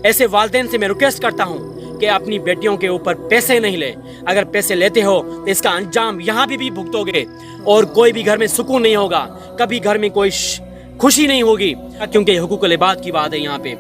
ऐसे वालिदैन से मैं रिक्वेस्ट करता हूँ कि अपनी बेटियों के ऊपर पैसे नहीं ले। अगर पैसे लेते हो तो इसका अंजाम यहाँ भी भुगतोगे और कोई भी घर में सुकून नहीं होगा, कभी घर में कोई खुशी नहीं होगी, क्योंकि हुकूकुल इबाद की बात है। यहाँ पे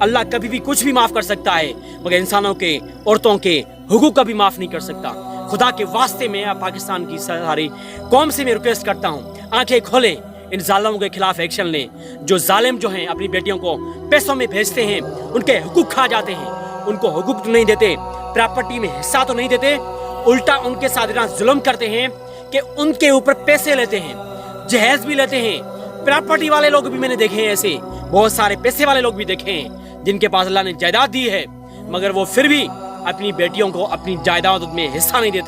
अल्लाह कभी भी कुछ भी माफ़ कर सकता है, मगर इंसानों के, औरतों के हुकूक कभी माफ़ नहीं कर सकता। खुदा के वास्ते में पाकिस्तान की सारी कौम से मैं रिक्वेस्ट करता हूँ, आंखें खोलें, इन जालिमों के खिलाफ एक्शन लें। जो जालिम जो हैं अपनी बेटियों को पैसों में भेजते हैं, उनके हुकूक खा जाते हैं, उनको हुकूक तो नहीं देते, प्रॉपर्टी में हिस्सा तो नहीं देते, उल्टा उनके साथ इतना जुल्म करते हैं कि उनके ऊपर पैसे लेते हैं, जहेज भी लेते हैं। प्रॉपर्टी वाले लोग भी मैंने देखे हैं, ऐसे बहुत सारे पैसे वाले लोग भी देखे हैं जिनके पास अल्लाह ने जायदाद दी है, मगर वो फिर भी अपनी बेटियों को अपनी जायदाद में हिस्सा नहीं देते।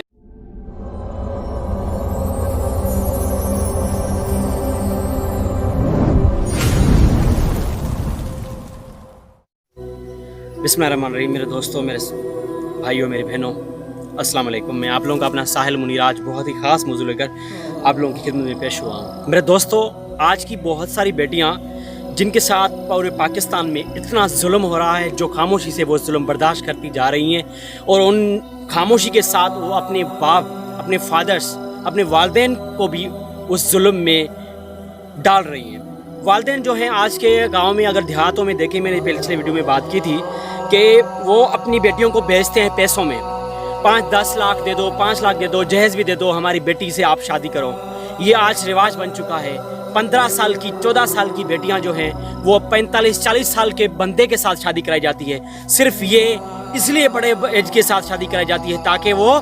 बिस्मिल्लाहिर्रहमानिर्रहीम। मेरे दोस्तों, मेरे भाइयों, मेरी बहनों, अस्सलाम वालेकुम। मैं आप लोगों का अपना साहिल मुनीर आज बहुत ही ख़ास मौजू लेकर आप लोगों की खिदमत में पेश हुआ हूँ। मेरे दोस्तों, आज की बहुत सारी बेटियाँ जिनके साथ पूरे पाकिस्तान में इतना जुल्म हो रहा है, जो खामोशी से वो जुल्म बर्दाश्त करती जा रही हैं और उन खामोशी के साथ वो अपने बाप, अपने फादर्स, अपने वालिदैन को भी उस जुल्म में डाल रही हैं। वालिदैन जो हैं आज के गांव में, अगर देहातों में देखें, मैंने पिछले वीडियो में बात की थी कि वो अपनी बेटियों को भेजते हैं पैसों में, 5-10 लाख दे दो, 5 लाख दे दो, जहेज भी दे दो, हमारी बेटी से आप शादी करो। ये आज रिवाज बन चुका है। 15 साल की, 14 साल की बेटियां जो हैं वो 45-40 साल के बंदे के साथ शादी कराई जाती है। सिर्फ ये इसलिए बड़े एज के साथ शादी कराई जाती है ताकि वो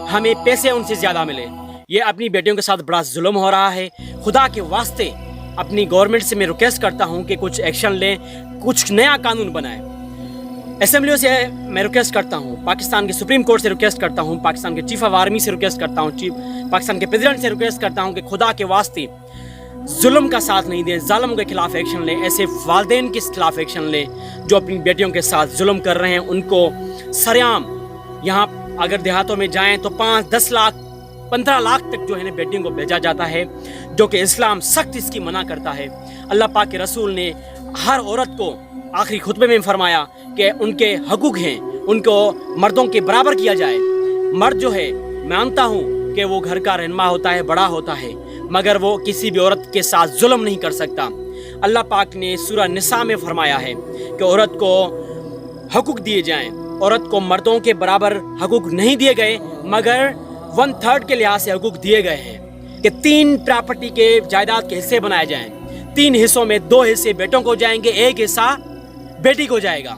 हमें पैसे उनसे ज़्यादा मिले। ये अपनी बेटियों के साथ बड़ा जुल्म हो रहा है। खुदा के वास्ते अपनी गवर्नमेंट से मैं रिक्वेस्ट करता हूँ कि कुछ एक्शन लें, कुछ नया कानून बनाएं। असेंबलियों से मैं रिक्वेस्ट करता हूँ, पाकिस्तान के सुप्रीम कोर्ट से रिक्वेस्ट करता हूँ, पाकिस्तान के चीफ ऑफ आर्मी से रिक्वेस्ट करता हूँ, पाकिस्तान के प्रेसिडेंट से रिक्वेस्ट करता हूँ कि खुदा के वास्ते जुल्म का साथ नहीं दें, जालिमों के खिलाफ एक्शन लें। ऐसे वालिदैन के खिलाफ एक्शन लें जो अपनी बेटियों के साथ जुल्म कर रहे हैं। उनको सरेआम, यहाँ अगर देहातों में जाएँ तो 5-10 लाख, 15 लाख तक जो है ना बेटियों को भेजा जाता है, जो कि इस्लाम सख्त इसकी मना करता है। अल्लाह पाक के रसूल ने हर औरत को आखिरी खुतबे में फरमाया कि उनके हकूक़ हैं, उनको मर्दों के बराबर किया जाए। मर्द जो है, मानता हूँ कि वो घर का रहनुमा होता है, बड़ा होता है, मगर वो किसी भी औरत के साथ जुल्म नहीं कर सकता। अल्लाह पाक ने सूरह निसा में फरमाया है कि औरत को हकूक़ दिए जाएं। औरत को मर्दों के बराबर हकूक़ नहीं दिए गए, मगर 1/3 के लिहाज से हकूक़ दिए गए हैं कि 3 प्रॉपर्टी के जायदाद के हिस्से बनाए जाएं। 3 हिस्सों में 2 हिस्से बेटों को जाएंगे, 1 हिस्सा बेटी को जाएगा।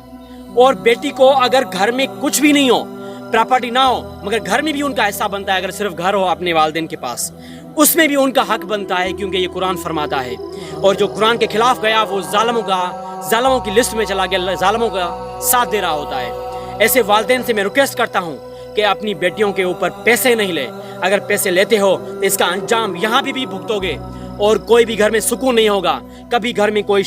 और बेटी को अगर घर में कुछ भी नहीं हो, प्रॉपर्टी ना हो, मगर घर में भी उनका हिस्सा बनता है। अगर सिर्फ घर हो अपने वालिदैन के पास, उसमें भी उनका हक बनता है, क्योंकि ये कुरान फरमाता है। और जो कुरान के खिलाफ गया वो जालिमों की लिस्ट में चला गया, जालिमों का साथ दे रहा होता है। ऐसे वालिदैन से मैं रिक्वेस्ट करता हूँ कि अपनी बेटियों के ऊपर पैसे नहीं ले। अगर पैसे लेते हो तो इसका अंजाम यहाँ भी भुगतोगे और कोई भी घर में सुकून नहीं होगा, कभी घर में कोई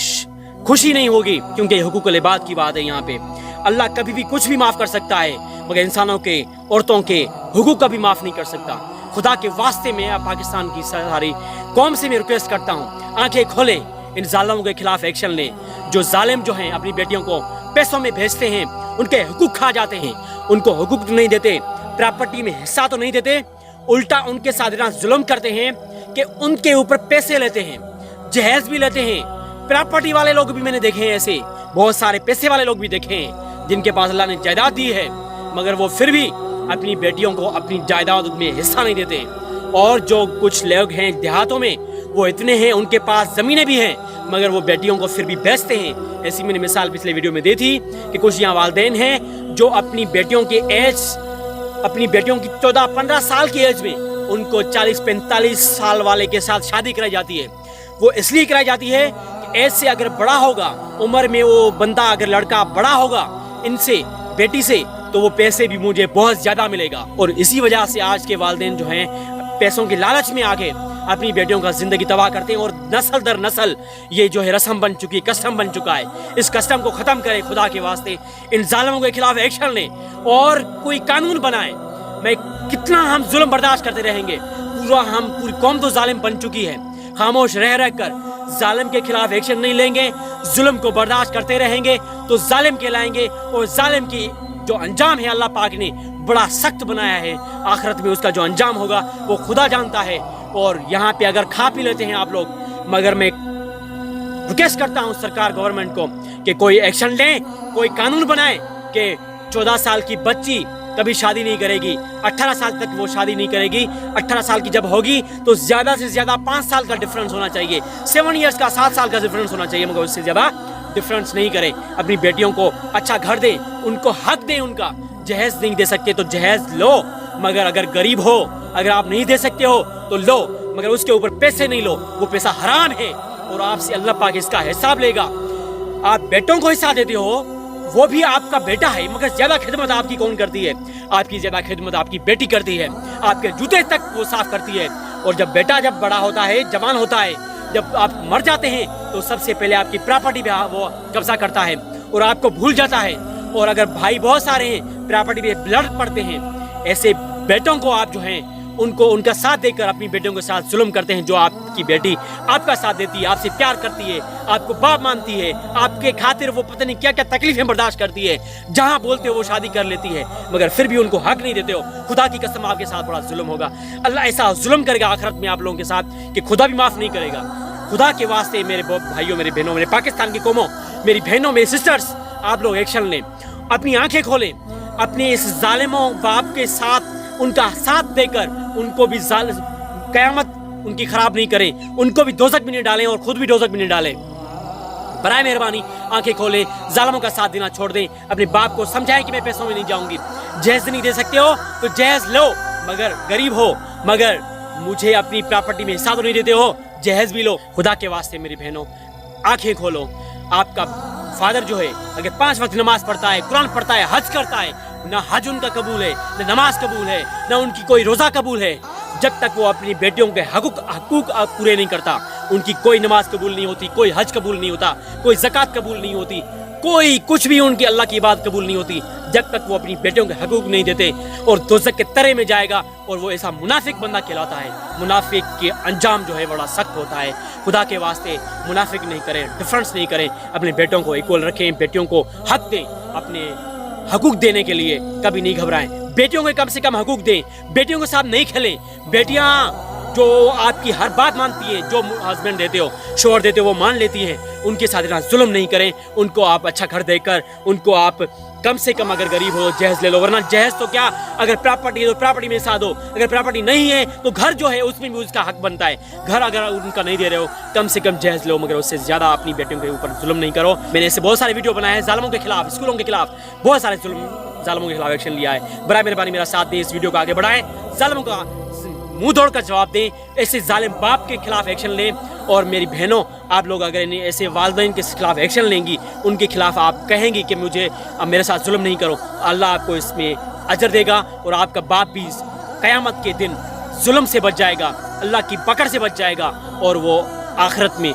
खुशी नहीं होगी, क्योंकि हुकूकुल इबाद की बात है। यहाँ पे अल्लाह कभी भी कुछ भी माफ़ कर सकता है, मगर इंसानों के, औरतों के हुकूक कभी माफ़ नहीं कर सकता। खुदा के वास्ते में पाकिस्तान की सारी कौम से मैं रिक्वेस्ट करता हूँ, आंखें खोलें, इन जालिमों के खिलाफ एक्शन लें। जो जालिम जो हैं अपनी बेटियों को पैसों में भेजते हैं, उनके हुकूक खा जाते हैं, उनको हुकूक तो नहीं देते, प्रॉपर्टी में हिस्सा तो नहीं देते, उल्टा उनके साथ इतना जुल्म करते हैं कि उनके ऊपर पैसे लेते हैं, जहेज भी लेते हैं। प्रॉपर्टी वाले लोग भी मैंने देखे हैं, ऐसे बहुत सारे पैसे वाले लोग भी देखे हैं जिनके पास अल्लाह ने जायदाद दी है, मगर वो फिर भी अपनी बेटियों को अपनी जायदाद में हिस्सा नहीं देते। और जो कुछ लोग हैं देहातों में, वो इतने हैं, उनके पास ज़मीनें भी हैं, मगर वो बेटियों को फिर भी बेचते हैं। ऐसी मैंने मिसाल पिछले वीडियो में दी थी कि कुछ यहाँ वालिदैन हैं जो अपनी बेटियों की 14-15 साल की एज में उनको 40-45 साल वाले के साथ शादी कराई जाती है। वो इसलिए कराई जाती है कि एज से अगर बड़ा होगा, उम्र में वो बंदा अगर लड़का बड़ा होगा इनसे, बेटी से, तो वो पैसे भी मुझे बहुत ज़्यादा मिलेगा। और इसी वजह से आज के वालिदैन जो हैं पैसों के लालच में आके अपनी बेटियों का ज़िंदगी तबाह करते हैं। और नस्ल दर नस्ल ये जो है रस्म बन चुकी है, कस्टम बन चुका है। इस कस्टम को ख़त्म करें खुदा के वास्ते, इन जालिमों के खिलाफ एक्शन लें और कोई कानून बनाएं। मैं कितना हम जुल्म बर्दाश्त करते रहेंगे, पूरी कौम तो जालिम बन चुकी है। खामोश रह कर जालिम के खिलाफ एक्शन नहीं लेंगे, जुल्म को बर्दाश्त करते रहेंगे तो जालिम कहलाएंगे। और जालिम की जो अंजाम है अल्लाह पाक ने बड़ा सख्त बनाया है, आखिरत में उसका जो अंजाम होगा वो खुदा जानता है। और यहाँ पे अगर खा पी लेते हैं आप लोग, मगर मैं रिक्वेस्ट करता हूँ सरकार गवर्नमेंट को कि कोई एक्शन लें, कोई कानून बनाए कि 14 साल की बच्ची कभी शादी नहीं करेगी, 18 साल तक वो शादी नहीं करेगी। 18 साल की जब होगी तो ज़्यादा से ज़्यादा 5 साल का डिफरेंस होना चाहिए, 7 ईयर्स का 7 साल का डिफरेंस होना चाहिए, मगर उससे ज़्यादा डिफरेंस नहीं करें। अपनी बेटियों को अच्छा घर दें, उनको हक दें, उनका जहेज नहीं दे सकते तो जहेज लो, मगर अगर गरीब हो, अगर आप नहीं दे सकते हो तो लो, मगर उसके ऊपर पैसे नहीं लो, वो पैसा हराम है और आपसे अल्लाह पाक इसका हिसाब लेगा। आप बेटों को हिस्सा देते हो, वो भी आपका बेटा है, मगर ज्यादा खिदमत आपकी कौन करती है? आपकी ज्यादा खिदमत आपकी बेटी करती है, आपके जूते तक वो साफ करती है। और जब बेटा जब बड़ा होता है, जवान होता है, जब आप मर जाते हैं तो सबसे पहले आपकी प्रॉपर्टी पे वो कब्जा करता है और आपको भूल जाता है। और अगर भाई बहुत सारे हैं, प्रॉपर्टी पे ब्लड पड़ते हैं, ऐसे बेटों को आप जो हैं उनको उनका साथ देकर अपनी बेटियों के साथ जुल्म करते हैं। जो आपकी बेटी आपका साथ देती है, आपसे प्यार करती है, आपको बाप मानती है, आपके खातिर वो पता नहीं क्या क्या तकलीफें बर्दाश्त करती है, जहां बोलते हो वो शादी कर लेती है, मगर फिर भी उनको हक नहीं देते हो, खुदा की कसम आपके साथ बड़ा जुल्म होगा। अल्लाह ऐसा जुल्म करेगा आखिरत में आप लोगों के साथ कि खुदा भी माफ नहीं करेगा। खुदा के वास्ते मेरे भाइयों, मेरी बहनों, मेरे पाकिस्तान की कौमों, मेरी बहनों, मेरी सिस्टर्स, आप लोग एक्शन लें, अपनी आंखें खोलें, अपने इस जालिमों बाप के साथ उनका साथ देकर उनको भी कयामत उनकी खराब नहीं करें, उनको भी दोज़ख में नहीं डालें और खुद भी दोज़ख में नहीं डालें। बराए मेहरबानी आंखें खोलें, जालिमों का साथ देना छोड़ दें, अपने बाप को समझाएं कि मैं पैसों में नहीं जाऊंगी। जहेज नहीं दे सकते हो तो जहेज लो, मगर गरीब हो, मगर मुझे अपनी प्रॉपर्टी में हिस्सा तो नहीं देते हो, जहेज भी लो। खुदा के वास्ते मेरी बहनों आंखें खोलो। आपका फादर जो है अगर 5 वक्त नमाज पढ़ता है, कुरान पढ़ता है, हज करता है, ना हज उनका कबूल है, ना नमाज कबूल है, ना उनकी कोई रोज़ा कबूल है, जब तक वो अपनी बेटियों के हकूक पूरे नहीं करता, उनकी कोई नमाज कबूल नहीं होती, कोई हज कबूल नहीं होता, कोई ज़कात कबूल नहीं होती, कोई कुछ भी उनकी अल्लाह की बात कबूल नहीं होती, जब तक वो अपनी बेटियों के हकूक नहीं देते। और दोज़ख के तरे में जाएगा और वो ऐसा मुनाफिक बंदा कहलाता है। मुनाफिक के अंजाम जो है बड़ा सख्त होता है। खुदा के वास्ते मुनाफिक नहीं करें, डिफरेंस नहीं करें, अपने बेटों को इक्वल रखें, बेटियों को हक दें, अपने हकूक देने के लिए कभी नहीं घबराएं। बेटियों को कम से कम हकूक दें, बेटियों के साथ नहीं खेलें। बेटियां जो आपकी हर बात मानती है, जो हस्बैंड देते हो, शोहर देते हो, वो मान लेती हैं, उनके साथ इतना जुल्म नहीं करें। उनको आप अच्छा घर देकर, उनको आप कम से कम अगर गरीब हो जहेज ले लो, वरना जहेज तो क्या, अगर प्रॉपर्टी है तो प्रॉपर्टी में साथ दो, अगर प्रॉपर्टी नहीं है तो घर जो है उसमें भी उसका हक बनता है। घर अगर उनका नहीं दे रहे हो, कम से कम जहेज लो, मगर उससे ज़्यादा अपनी बेटियों के ऊपर जुल्म नहीं करो। मैंने ऐसे बहुत सारे वीडियो बनाए हैं जालिमों के खिलाफ, स्कूलों के खिलाफ, बहुत सारे जालिमों के खिलाफ एक्शन लिया है। बराए मेहरबानी मेरा साथ दें, इस वीडियो को आगे बढ़ाएं, जालिमों का मुंह तोड़ कर जवाब दें, ऐसे जालिम बाप के खिलाफ एक्शन लें। और मेरी बहनों, आप लोग अगर ऐसे वालिदैन के खिलाफ एक्शन लेंगी, उनके खिलाफ आप कहेंगी कि मुझे अब मेरे साथ जुल्म नहीं करो, अल्लाह आपको इसमें अजर देगा और आपका बाप भी क़यामत के दिन जुल्म से बच जाएगा, अल्लाह की पकड़ से बच जाएगा और वो आखिरत में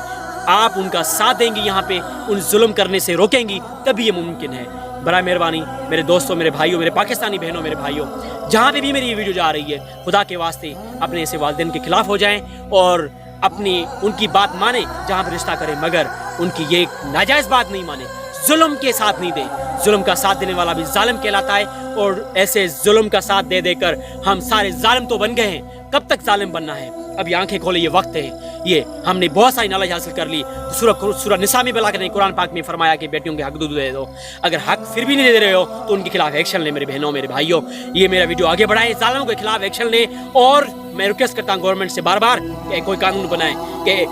आप उनका साथ देंगी, यहाँ पे उन जुल्म करने से रोकेंगी, तभी ये मुमकिन है। बड़ा मेहरबानी मेरे दोस्तों, मेरे भाइयों, मेरे पाकिस्तानी बहनों, मेरे भाइयों, जहाँ पे भी मेरी ये वीडियो जा रही है, खुदा के वास्ते अपने ऐसे वालिदैन के खिलाफ हो जाएं और अपनी उनकी बात माने, जहाँ पे रिश्ता करें, मगर उनकी ये नाजायज़ बात नहीं माने, जुल्म के साथ नहीं दें। जुल्म का साथ देने वाला भी जालिम कहलाता है और ऐसे जुल्म का साथ दे देकर हम सारे जालिम तो बन गए हैं। कब तक जालिम बनना है? अभी आंखें खोले, ये वक्त है। ये हमने बहुत सारी नॉलेज हासिल कर ली। सूरह निसा में बुला कर कुरान पाक में फरमाया कि बेटियों के हक दे दो। अगर हक फिर भी नहीं दे रहे हो तो उनके खिलाफ एक्शन ले। मेरे बहनों, मेरे भाइयों, ये मेरा वीडियो आगे बढ़ाएं, जालिमों के खिलाफ एक्शन लें। और मैं रिक्वेस्ट करता हूँ गवर्नमेंट से बार बार कि कोई कानून बनाए कि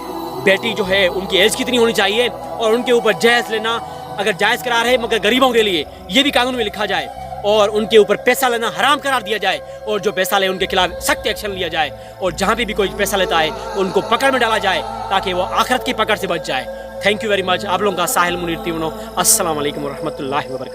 बेटी जो है उनकी एज कितनी होनी चाहिए और उनके ऊपर जहेज लेना अगर जायज़ करार है मगर गरीबों के लिए, ये भी कानून में लिखा जाए और उनके ऊपर पैसा लेना हराम करार दिया जाए और जो पैसा ले उनके खिलाफ सख्त एक्शन लिया जाए और जहाँ पे भी कोई पैसा लेता है उनको पकड़ में डाला जाए ताकि वो आखिरत की पकड़ से बच जाए। Thank you very much. आप लोगों का साहिल मुनीर तिवनो। अस्सलाम वालेकुम व रहमतुल्लाहि व बरकातहू।